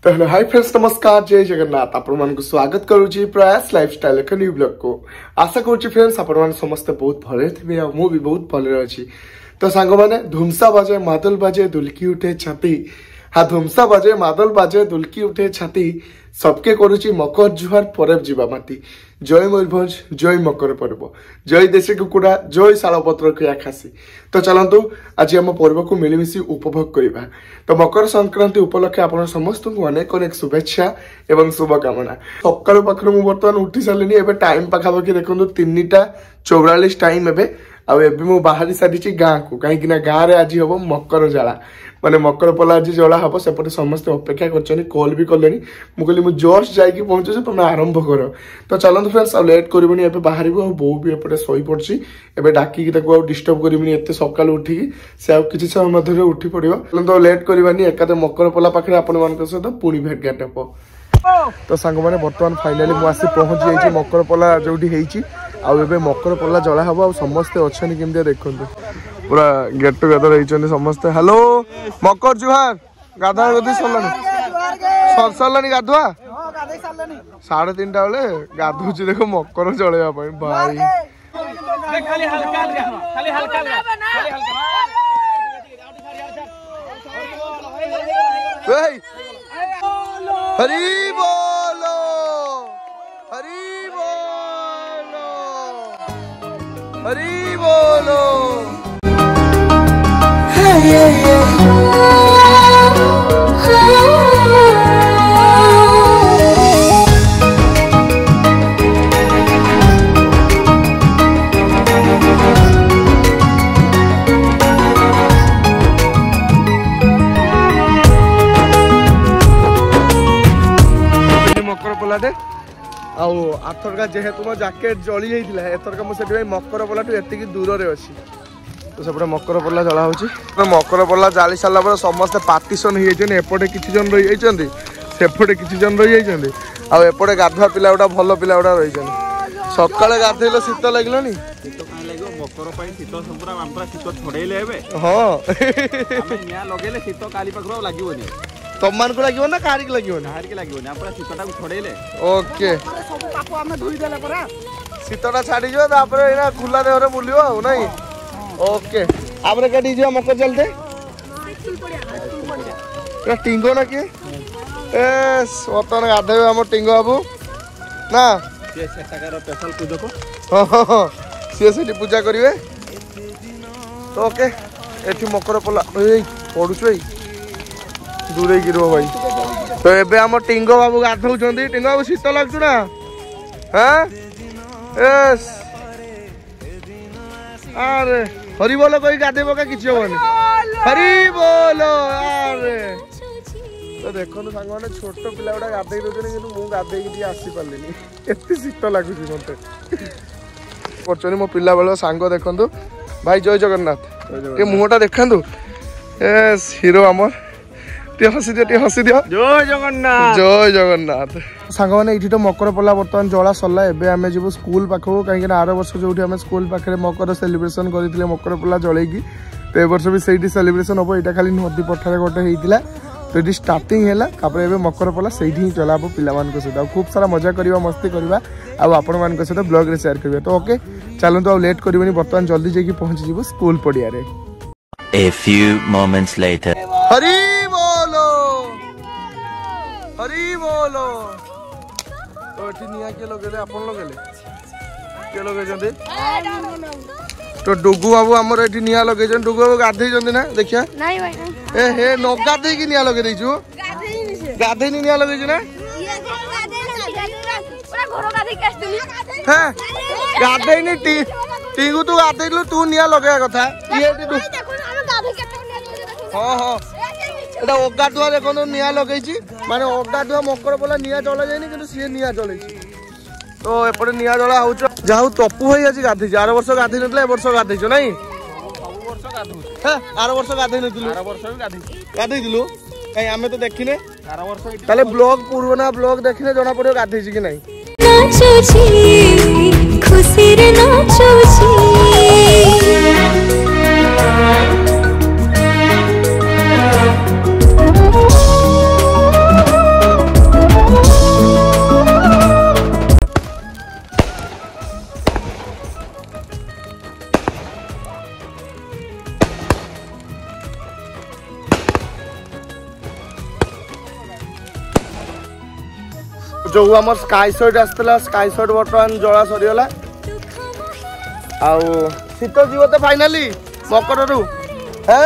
तो hello hi friends नमस्कार जय जगन्नाथ आपण स्वागत करुच्ची प्रयास लाइफस्टाइल एक न्यू ब्लॉग को आशा करुच्ची फ्रेंड्स आपण समस्ते बहुत भले थे मु भी बहुत भले अच्छी। तो सांग मैंने धुमसा बाजे मादल बाजे दुलकी उठे छाती हाँ धुमसा बाजे मादल बाजे दुलकी उठे छाती सबके करुच्ची मकर जुहार परब जीवा माटी जय मयूरभंज जय मकर पर्व जय देशी कुकुड़ा जय शालपत्र क्रिया खासी। तो चलतु आज आम पर्व को मिलमिशी उपभोग करवा। तो मकर संक्रांति उपलक्षे आप समस्त अनेक अनेक शुभेच्छा एवं शुभकामना। सकाल पाखर मुझे बर्तमान उठी सारे एवं टाइम पाखापाखि देखो 3:44 टाइम एवं बाहरी सारी गाँ को कहीं गाँव में आज हम मकर जाला माने मकर पला आज जला हम सेपटे समस्त अपेक्षा कर कॉल भी कले मुझे जस्ट जाकि पहुंचे तुम आरंभ कर। तो चलते फ्रेंड्स आ लेट करनी ए बाहर बो भी एपटे शई पड़ी एवं डाकिकी डिस्टर्ब करनी एत सकाल उठिकी से आ कि समय मध्य उठी पड़ो। तो लेट करवानी एकादे मकर पला पाखे आपण सहित पुणी भेट घाट हम। तो सांग मैंने बर्तमान फाइनाली मुझे पहुंची जाइए मकर पला जो आबे मकर पला जला हम आ समस्ते अच्छा केमती देखो पूरा गेट टुगेदर होती समस्ते। हेलो मकर जुहार गाधा गधी सरलानी सरलानी गाधुआ 3:30 बेले गाधुची देखो मकर जलैया भाई हरी बोलो हरी बोलो हरी बोलो। मकर पलाटे आथरका जेहेतु मो जैकेट जली जाता है एथरका मुझे मकर पलाठू एति दूर रे अच्छी। तो सेपटे मकर पला जला हो मकर पला जाली सारा पर समस्ते पार्टीशन होपटे किसी जन रही सेपटे किसी जन रही आएपटे गाधुआ पिला गुड़ा भल पिला गुड़ा रही सका गाधेल शीत लगे मकर शीत शीत छड़े हाँ लगे शीत काली पाखर लगे तुम मान को लगे ना कार लगे लगे शीतटा छड़े ओके शीतटा छाड़ी खुला देह बुलो नहीं ओके आप मकर चलते टिंगो ना किए बर्तमान गाधे आम टिंगो बाबू ना स्पेशल पूजक हाँ सी से पूजा करेंगे। तो ओके ये मकर पला पड़ुच दूरे गिर भाई। तो एबे आम टिंगो बाबू गाधौं टिंगो बाबू शीत लगुच ना हाँ यस अरे हरी बोलो कोई गाधे पका किसी हेनी हरी बोलो अरे। तो देखो सांग मैंने छोट पिला गुड़ा गाधे दौरान कि मुझे गाधे आसी पारे एत शीत लगुच मत कर मो पिला बेल सांग देखु भाई जय जगन्नाथ ये मुहटा देखा एस हिरो आमर हसी दियो जय जगन्नाथ जय जगन्नाथ। सांग मैंने ये तो मकर पला बर्तमान जला सरला एबे आमे जीवु स्कूल पाखो कहीं आर वर्ष जो आम स्कूल पाखे मकर सेलिब्रेशन करते मकर पला जलैकी। तो ए वर्ष भी सही सेलिब्रेशन हम यहाँ खाली नदी पठार गोटे होता तो ये स्टार्टिंग है मकर पला से ही चला पिला सहित खूब सारा मजा करवा मस्ती करवा आपण मान सहित ब्लॉग रे शेयर करवा। तो ओके चलते आ लेट करनी बर्तमान जल्दी जाकि पहुंची जीवु स्कूल पड़िया रे। A few moments later. हरी बोलो हरी बोलो। तो ये निया के लगे आपन लगे के लगे तो डुगु बाबू आमर ये निया लगे डुगु बाबू गाधे ना देखिया ए हे न गाधे की निया लगे देछु गाधे निया लगे ना हां गाधे नि टिंगु तू गाधे तू निया लगे कथा ये हाँ हाँ एटा ओगाटुआ देखो निया लगे माने ओगाटुआ मकर पला निया जला जाए कि सी निया जल। तो एपटे निया जला हो जहाँ तपु भाई आज गाधे आर वर्ष गाधे ना वर्ष गाधे नहीं आर वर्ष गाधे गाधेलु कहीं आम तो देखने ब्लॉग पुराना ब्लॉग देखने जना पड़ो गाधे कि नहीं खुशी रे जो आम स्काई शॉट आसला स्काई शॉट बर्तमान जला सरीगला शीत जीव तो फाइनाली मकर रू है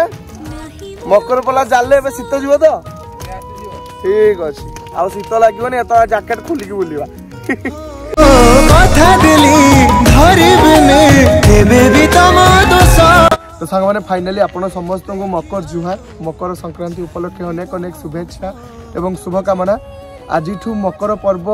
मकर पला जाले शीत जीव तो ठीक अच्छे आ शीत लगे एत जैकेट खोलिकी बुलवा तो सांग मैंने फाइनाली आपण समस्त को मकर जुहार मकर संक्रांति उपलक्षे अनेक अनेक शुभेच्छा एवं शुभकामना आज मकर पर्व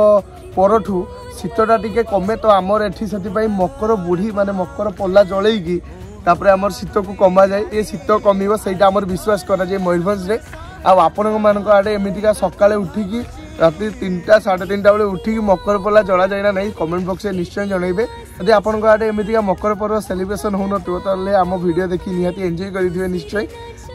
परठू शीतटा टिके कमे तो आमर एठी से मकर बुढ़ी माने मकर पल्ला जलैकी तापर आमर शीत को कमा जाए ये शीत कमिब से आमर विश्वास करा जाए मयूरभंज रे आपण मान आड़े एमतीका सकाଳେ उठिकी राति 3टा 3:30 बेले उठिकी मकर पल्ला जला जाए ना कमेंट बॉक्स में निश्चय जनइबे यदि आपण आड़े एमतीका मकर पर्व सेलिब्रेशन हो नथिबो आम वीडियो देखी निहाती एंजॉय करिथिबे निश्चय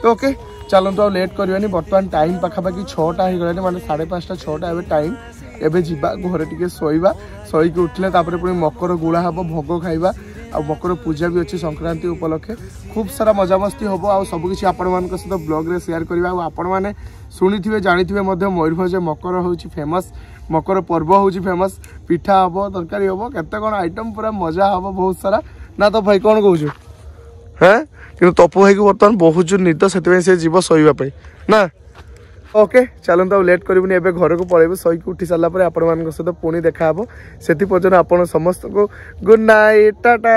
तो ओके चलतु लेट करवानी बर्तमान टाइम पाखापाखि 6टा हो गलानी माने 5:30 6टा एबे टाइम एबे जीवा घरे टिके सोइबा सोईकी उठले तापर पुणी मकर गुड़ा हम भोग खाइबा आ मकर पूजा भी अच्छी संक्रांति उपलक्षे खूब सारा मजामस्ती हम आ सबकि आपण मान सहित ब्लॉग रे शेयर करवा आपण मैंने शुणी जानी मयूरभंज मकर हूँ फेमस मकर पर्व हूँ फेमस पिठा हम तरकारी हम केते कौन आइटम पूरा मजा हम बहुत सारा ना तो भाई कौन कहूँ हाँ कि तपु भाई को बर्तमान बहुत जो निद से जीव शोवाई ना ओके चलते लेट करूनी एबे घर को पलैबू शोक उठी सारा आपण मान सहित पुणी देखा से पर्यटन आपण समस्त को गुड नाइट टाटा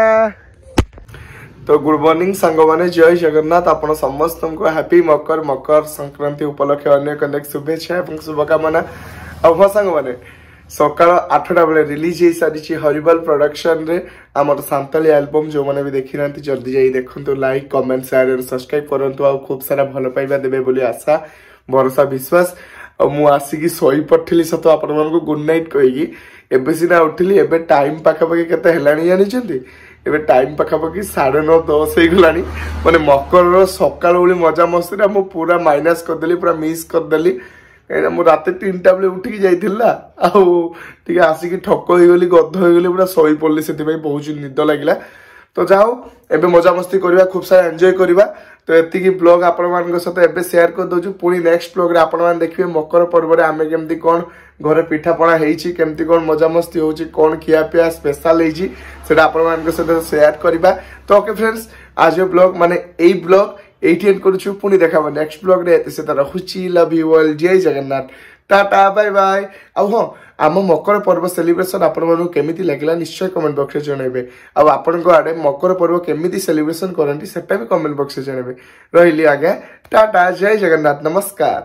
तो गुड मॉर्निंग सांग मैंने जय जगन्नाथ आपण समस्त को हैप्पी मकर मकर संक्रांति उपलक्षे अनेक अनेक शुभेच्छा और शुभकामना और सांग मैंने सकाल 8टा बेले रिलीज हो सारी हरिबल प्रोडक्शन रे आमर सांताली एल्बम जो मैंने भी देखी ना जल्दी जाई देखंतु लाइक कमेंट शेयर और सब्सक्राइब करंतु आ खूब सारा भल पाइबा देबे बोली आशा भरोसा विश्वास मु आसिकी शोई पठिली सत आपण मानको गुड नाइट कहिकी एबे सिना उठिली एबे टाइम पाखापाखि केते हेलानी जानिछंती एबे टाइम पाखापाखि 9:30 10 हो गलानी माने मकर सकाल ओली मजा मस्ती मु पूरा माइनस कर देली पूरा मिस कर देली कहीं मु रात 3टा बेले उठिकी जाइथिला आउ आसिकी ठक हो गली गध हो गली पूरा शोई पड़ली से बहुत निद लगिला तो जाओ एबे मजा मस्ती करवा खूब सारा एंजॉय करवा तो एतिकी ब्लॉग आपण मान सहित एबे शेयर कर दउछु पुणी नेक्स्ट ब्लॉग रे आपण मान देखिबे मकर पर्व रे आमे केमती कोन घरे पिठा पणा हेइची केमती कोन मजा मस्ती होउची कोन खिया पिया स्पेशल हेइची सेटा आपण मान सहित शेयर करबा तो ओके फ्रेंड्स आज यो ब्लॉग माने एई ब्लॉग एठी एंड करूछु पुणी देखाबो नेक्स्ट ब्लॉग रे एते सेता रहुची लव यू ऑल जय जगन्नाथ टाटा बाय बाय आ हाँ आम मकर पर्व सेलिब्रेशन आपण मानू केमिति लागला निश्चय कमेंट बॉक्स में जनइबे आ आपण को आडे मकर पर्व केमिति सेलिब्रेशन करंती सेटा भी कमेंट बॉक्स में जनइबे रहिली आगे टाटा जय जगन्नाथ नमस्कार।